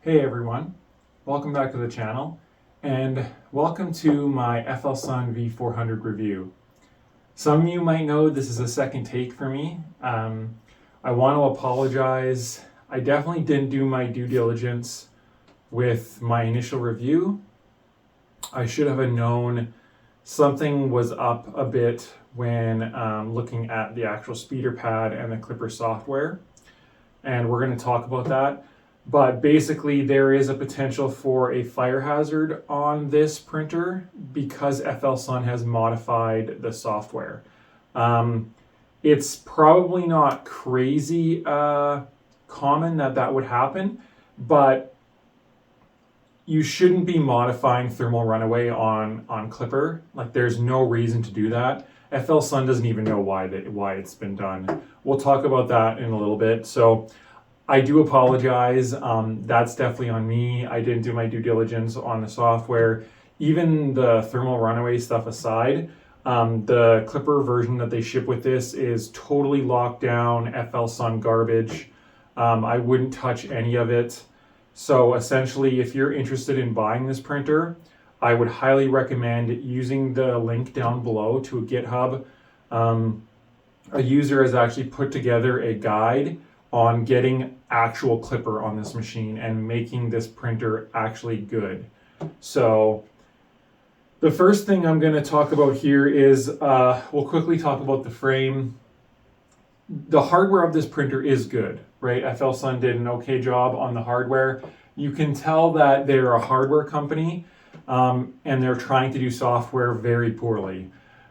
Hey everyone, welcome back to the channel and welcome to my FLSUN v400 review. Some of you might know this is a second take for me. I want to apologize. I definitely didn't do my due diligence with my initial review. I should have known something was up a bit when looking at the actual speeder pad and the Klipper software, and we're going to talk about that. But basically, there is a potential for a fire hazard on this printer because FLSUN has modified the software. It's probably not crazy common that would happen, but you shouldn't be modifying thermal runaway on Klipper. Like, there's no reason to do that. FLSUN doesn't even know why it's been done. We'll talk about that in a little bit. So I do apologize. That's definitely on me. I didn't do my due diligence on the software. Even the thermal runaway stuff aside, the Klipper version that they ship with this is totally locked down, FLSUN garbage. I wouldn't touch any of it. So essentially, if you're interested in buying this printer, I would highly recommend using the link down below to a GitHub. A user has actually put together a guide on getting actual Klipper on this machine and making this printer actually good. So the first thing I'm going to talk about here is we'll quickly talk about the frame. The hardware of this printer is good, right? FLSUN did an okay job on the hardware. You can tell that they're a hardware company and they're trying to do software very poorly.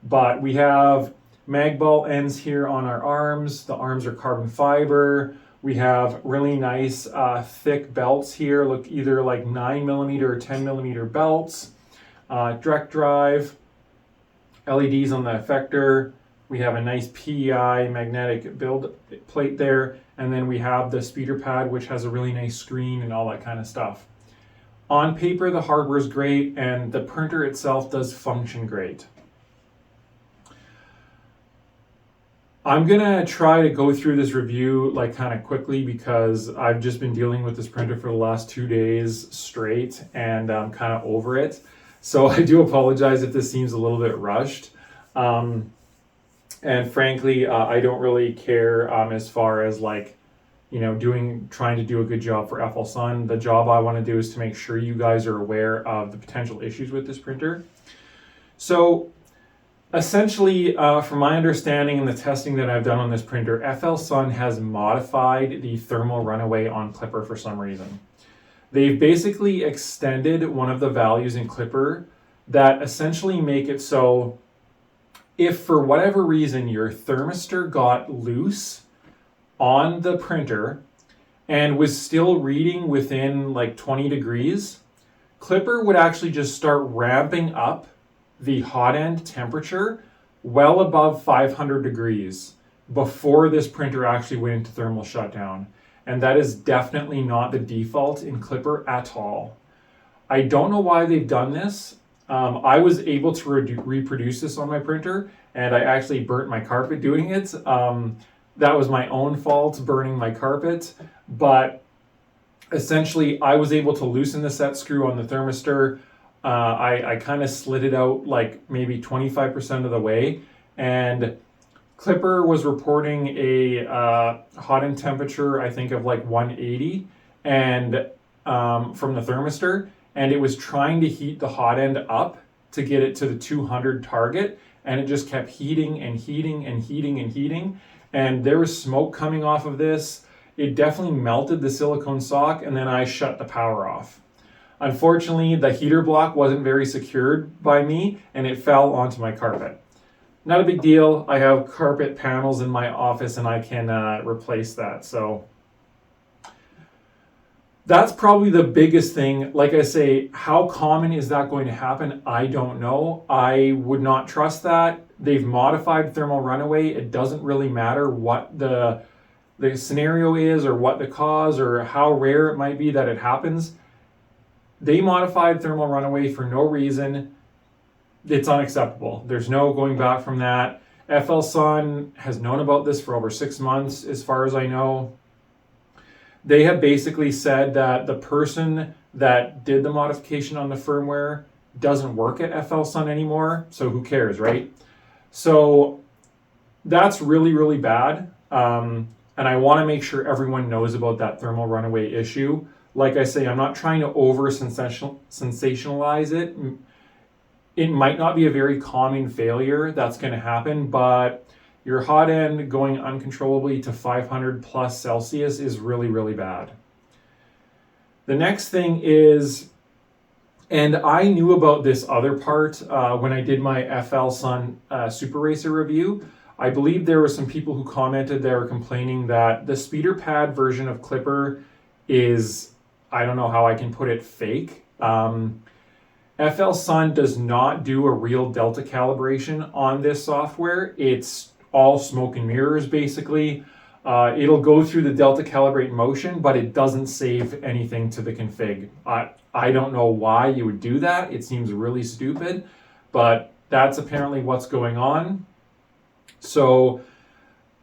But we have mag ball ends here on our arms. The arms are carbon fiber. We have really nice thick belts here, look either like 9mm or 10mm belts. Direct drive, LEDs on the effector. We have a nice PEI magnetic build plate there. And then we have the speeder pad, which has a really nice screen and all that kind of stuff. On paper, the hardware is great and the printer itself does function great. I'm gonna try to go through this review like kind of quickly because I've just been dealing with this printer for the last 2 days straight and I'm kind of over it. So I do apologize if this seems a little bit rushed. And frankly, I don't really care as far as like, you know, trying to do a good job for FLSUN. The job I want to do is to make sure you guys are aware of the potential issues with this printer. So essentially, from my understanding and the testing that I've done on this printer, FLSUN has modified the thermal runaway on Klipper for some reason. They've basically extended one of the values in Klipper that essentially make it so if for whatever reason your thermistor got loose on the printer and was still reading within like 20 degrees, Klipper would actually just start ramping up the hot end temperature well above 500 degrees before this printer actually went into thermal shutdown. And that is definitely not the default in Klipper at all. I don't know why they've done this. I was able to reproduce this on my printer and I actually burnt my carpet doing it. That was my own fault, burning my carpet. But essentially, I was able to loosen the set screw on the thermistor. I kind of slid it out like maybe 25% of the way, and Klipper was reporting a hot end temperature, I think of like 180 and from the thermistor, and it was trying to heat the hot end up to get it to the 200 target, and it just kept heating and heating and heating and heating, and there was smoke coming off of this. It definitely melted the silicone sock, and then I shut the power off. Unfortunately, the heater block wasn't very secured by me and it fell onto my carpet. Not a big deal. I have carpet panels in my office and I can replace that. So that's probably the biggest thing. Like I say, how common is that going to happen? I don't know. I would not trust that. They've modified thermal runaway. It doesn't really matter what the scenario is or what the cause or how rare it might be that it happens. They modified thermal runaway for no reason. It's unacceptable. There's no going back from that. FLSUN has known about this for over 6 months, as far as I know. they have basically said that the person that did the modification on the firmware doesn't work at FLSUN anymore, so who cares, right? So that's really, really bad. And I want to make sure everyone knows about that thermal runaway issue. Like I say, I'm not trying to sensationalize it. It might not be a very common failure that's going to happen, but your hot end going uncontrollably to 500 plus Celsius is really, really bad. The next thing is, and I knew about this other part when I did my FLSUN Super Racer review. I believe there were some people who commented they were complaining that the speeder pad version of Klipper is, I don't know how I can put it, fake. FLSUN does not do a real delta calibration on this software. It's all smoke and mirrors, basically. It'll go through the delta calibrate motion, but it doesn't save anything to the config. I don't know why you would do that. It seems really stupid, but that's apparently what's going on. So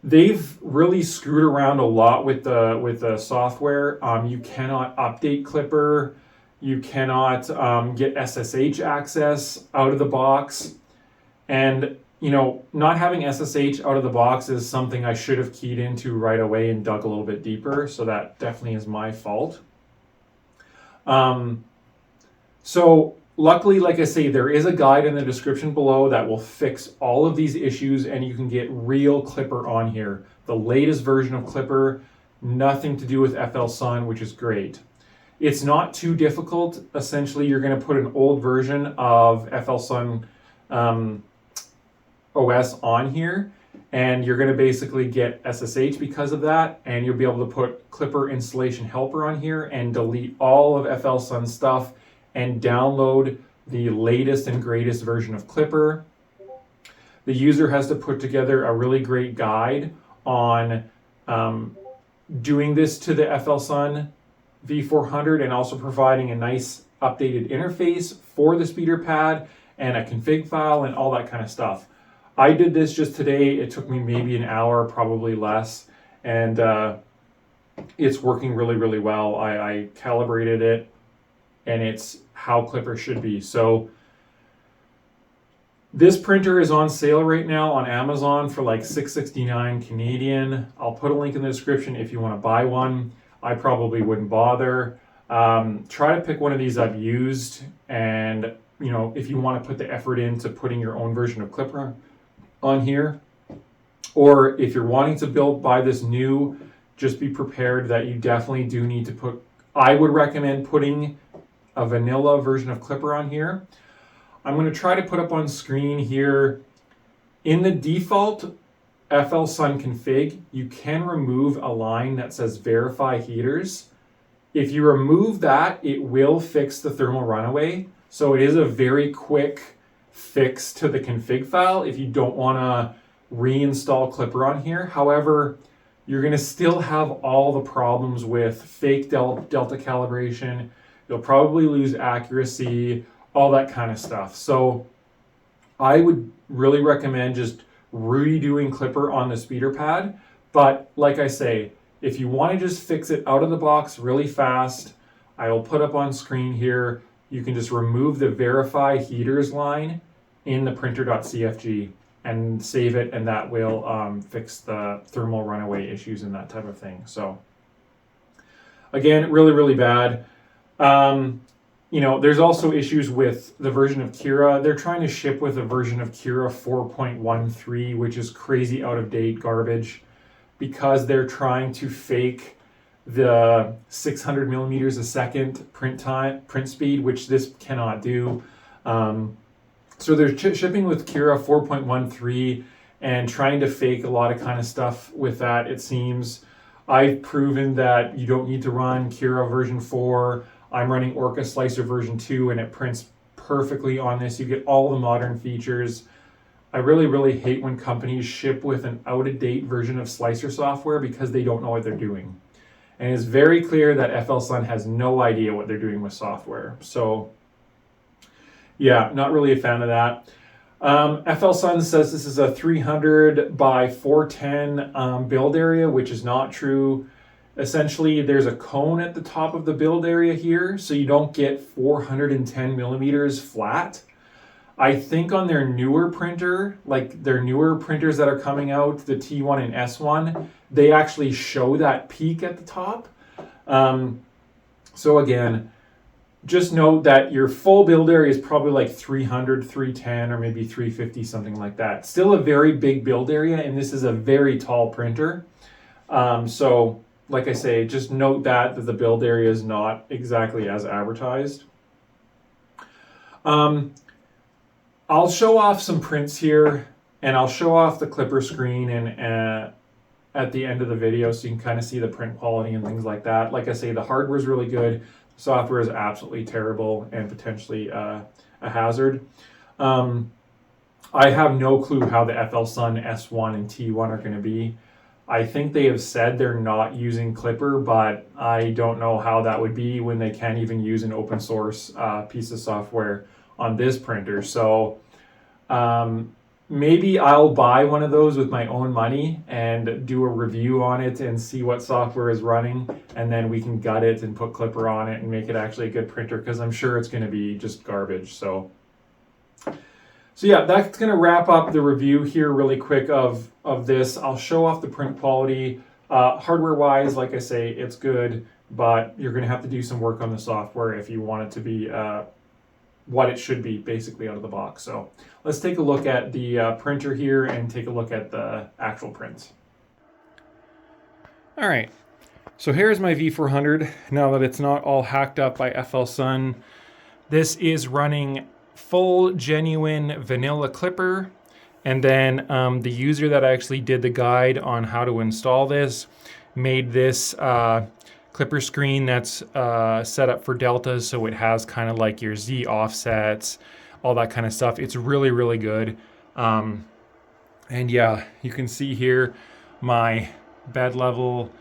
they've really screwed around a lot with the software. You cannot update Klipper. You cannot get SSH access out of the box. And not having SSH out of the box is something I should have keyed into right away and dug a little bit deeper. So that definitely is my fault. So luckily, like I say, there is a guide in the description below that will fix all of these issues, and you can get real Klipper on here. The latest version of Klipper, nothing to do with FLSUN, which is great. It's not too difficult. Essentially, you're going to put an old version of FLSUN OS on here, and you're going to basically get SSH because of that, and you'll be able to put Klipper installation helper on here and delete all of FLSUN stuff and download the latest and greatest version of Klipper. The user has to put together a really great guide on doing this to the FLSUN v400 and also providing a nice updated interface for the speeder pad and a config file and all that kind of stuff. I did this just today. It took me maybe an hour, probably less, and it's working really, really well. I calibrated it, and it's how Klipper should be. So this printer is on sale right now on Amazon for like $6.69 Canadian. I'll put a link in the description if you want to buy one. I probably wouldn't bother. Try to pick one of these I've used, and if you want to put the effort into putting your own version of Klipper on here, or if you're wanting to buy this new, just be prepared that you definitely do need to put, I would recommend putting a vanilla version of Klipper on here. I'm going to try to put up on screen here, in the default FLSUN config, you can remove a line that says verify heaters. If you remove that, it will fix the thermal runaway. So it is a very quick fix to the config file if you don't want to reinstall Klipper on here. However, you're going to still have all the problems with fake delta calibration. You'll probably lose accuracy, all that kind of stuff. So I would really recommend just redoing Klipper on the speeder pad. But like I say, if you want to just fix it out of the box really fast, I will put up on screen here. You can just remove the verify heaters line in the printer.cfg and save it, and that will fix the thermal runaway issues and that type of thing. So again, really, really bad. There's also issues with the version of Kira. They're trying to ship with a version of Kira 4.13, which is crazy out of date garbage, because they're trying to fake the 600 millimeters a second print speed, which this cannot do. So they're shipping with Kira 4.13 and trying to fake a lot of kind of stuff with that, it seems. I've proven that you don't need to run Kira version 4. I'm running Orca Slicer version 2, and it prints perfectly on this. You get all the modern features. I really, really hate when companies ship with an out-of-date version of Slicer software because they don't know what they're doing. And it's very clear that FLSUN has no idea what they're doing with software. So yeah, not really a fan of that. FLSUN says this is a 300 by 410 build area, which is not true. Essentially, there's a cone at the top of the build area here, so you don't get 410 millimeters flat. I think on their newer printer, like their newer printers that are coming out, the T1 and S1, they actually show that peak at the top. So again, just note that your full build area is probably like 300, 310, or maybe 350, something like that. Still a very big build area, and this is a very tall printer. So like I say, just note that the build area is not exactly as advertised. I'll show off some prints here, and I'll show off the Klipper screen and at the end of the video, so you can kind of see the print quality and things like that. Like I say, the hardware is really good. The software is absolutely terrible and potentially a hazard. I have no clue how the FLSUN S1 and T1 are going to be. I think they have said they're not using Klipper, but I don't know how that would be when they can't even use an open source piece of software on this printer. So maybe I'll buy one of those with my own money and do a review on it and see what software is running, and then we can gut it and put Klipper on it and make it actually a good printer, because I'm sure it's going to be just garbage. So yeah, that's going to wrap up the review here really quick of this. I'll show off the print quality. Hardware wise, like I say, it's good, but you're going to have to do some work on the software if you want it to be what it should be basically out of the box. So let's take a look at the printer here and take a look at the actual prints. All right, so here's my V400 now that it's not all hacked up by FLSUN. This is running full genuine vanilla Klipper, and then the user that actually did the guide on how to install this made this Klipper screen that's set up for deltas, so it has kind of like your Z offsets, all that kind of stuff. It's really, really good. And yeah, you can see here my bed level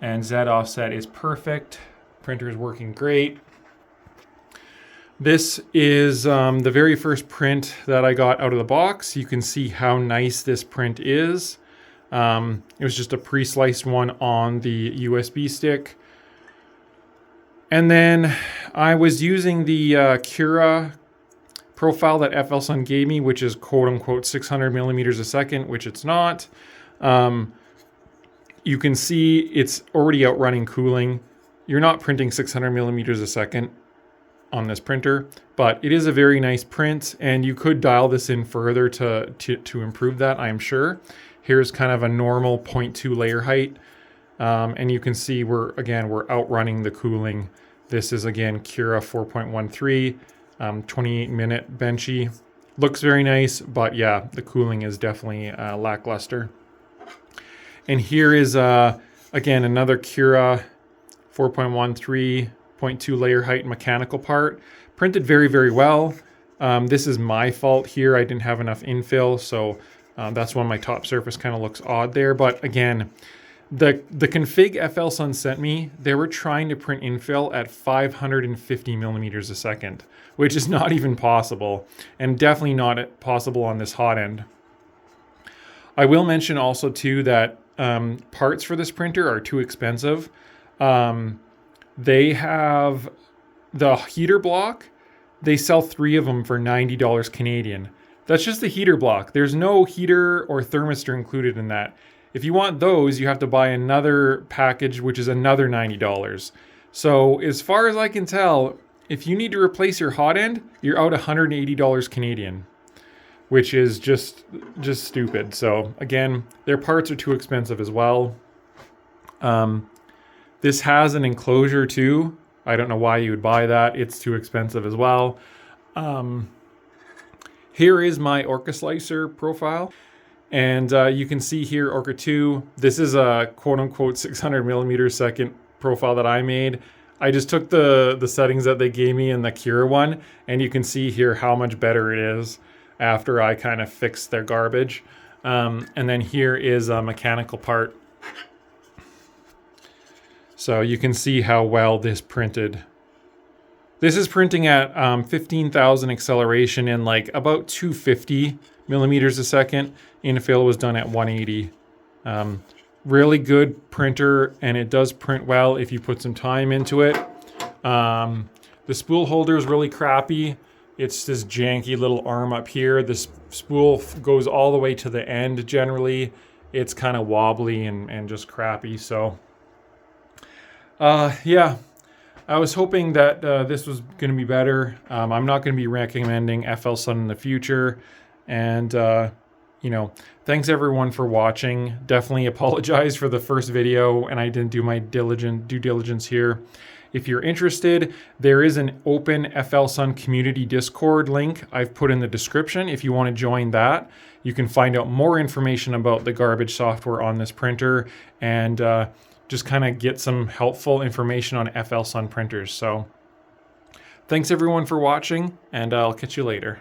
and Z offset is perfect. Printer is working great. This is the very first print that I got out of the box. You can see how nice this print is. It was just a pre-sliced one on the USB stick. And then I was using the Cura profile that FLSUN gave me, which is quote unquote 600 millimeters a second, which it's not. You can see it's already outrunning cooling. You're not printing 600 millimeters a second on this printer, but it is a very nice print, and you could dial this in further to improve that, I'm sure. Here's kind of a normal 0.2 layer height. And you can see we're outrunning the cooling. This is again Cura 4.13, 28-minute benchy. Looks very nice, but yeah, the cooling is definitely lackluster. And here is again another Cura 4.13, 0.2 layer height mechanical part. Printed very, very well. This is my fault here. I didn't have enough infill, so that's why my top surface kind of looks odd there. But again, the config FLSUN sent me, they were trying to print infill at 550 millimeters a second, which is not even possible, and definitely not possible on this hot end. I will mention also too that parts for this printer are too expensive. They have the heater block. They sell 3 of them for $90 Canadian. That's just the heater block. There's no heater or thermistor included in that. If you want those, you have to buy another package, which is another $90. So as far as I can tell, if you need to replace your hot end, you're out $180 Canadian, which is just stupid. So again, their parts are too expensive as well. This has an enclosure too. I don't know why you would buy that. It's too expensive as well. Here is my Orca Slicer profile. And you can see here Orca 2. This is a quote-unquote 600 millimeters second profile that I made. I just took the settings that they gave me in the Cura one, and you can see here how much better it is after I kind of fixed their garbage. And then here is a mechanical part. So you can see how well this printed. This is printing at 15,000 acceleration and like about 250 millimeters a second. Infill was done at 180. really good printer, and it does print well if you put some time into it. The spool holder is really crappy. It's this janky little arm up here. The spool goes all the way to the end generally. It's kind of wobbly and just crappy. So yeah, I was hoping that this was going to be better. I'm not going to be recommending FLSUN in the future. And you know, thanks everyone for watching. Definitely apologize for the first video and I didn't do my due diligence here. If you're interested, there is an open FLSUN community Discord link I've put in the description. If you want to join that, you can find out more information about the garbage software on this printer and just kind of get some helpful information on FLSUN printers. So thanks everyone for watching, and I'll catch you later.